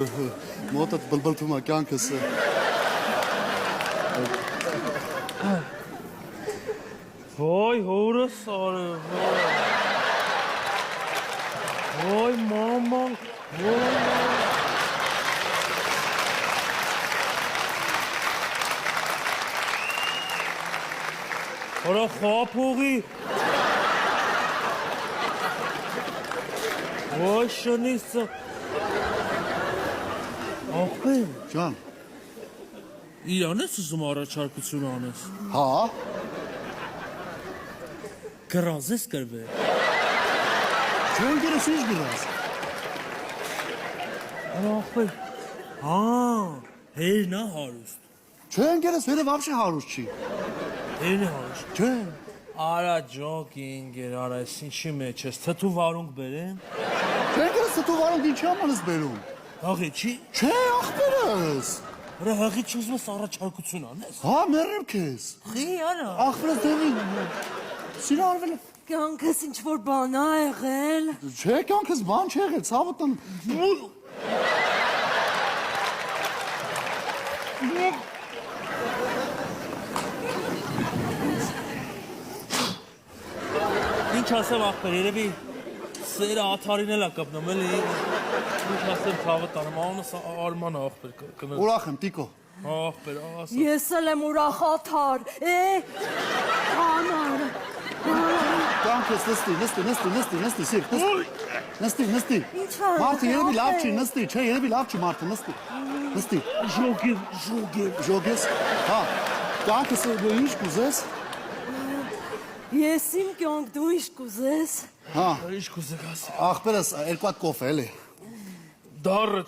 Մոտդ բլբլթում է կյանքս։ Vay hores are. Vay mama. Vay. Ora խափողի։ Vay շնիսը։ Ախպեր, Ջան, իրան ես ուզում առաջարկություն անես։ հա, Գրազ ես կրվել։ չեն գերես ինչ գրաս։ Արա ախպեր, հա, հերնա հարուստ։ Չեն գերես վերը վաբշե հարուս չի։ Հերնի հարուստ։ Չեն։ Արա ջոկինգ էր, արա ես ինչի մեջ ես, թթու վարունգ բերեմ։ Չեն գերես տու վարում ինչի ամանս բերում։ Հաղի չի։ Չէ, ախպերս։ Արա հաղի չի ուզում ես առաջարկություն անես։ Հա, մերրեմ քեզ։ Խի արա։ Ախպերս դեղին։ Սիրարվել է։ Կյանքս ինչ-որ բան ա եղել։ Չէ, կյանքս բան չի եղել, ցավոտն։ Ինչ ասեմ ախպեր, երևի սերը աթարին էլ ա կպնում, էլի։ Ինչ ասեմ թավը տանեմ, անս արման ախպեր կներ։ Ուրախ եմ, տիկո։ Ախպեր, ասա։ Ես էլ եմ ուրախաթար։ Հանար։ Կյանքս նստի, սիրտ, նստի։ Ինչ ա։ Մարդը երևի լավ չի, նստի, չէ, երևի լավ չի մարդը, նստի։ Ժոգեր։ Ժոգես, հա, կյանքս ինչ կուզես։ Ես իմ կյանք դու ինչ կուզես։ Հա, Ինչ կուզեք ասի։ ախպերս երկու հատ կոֆե էլի։ Դարը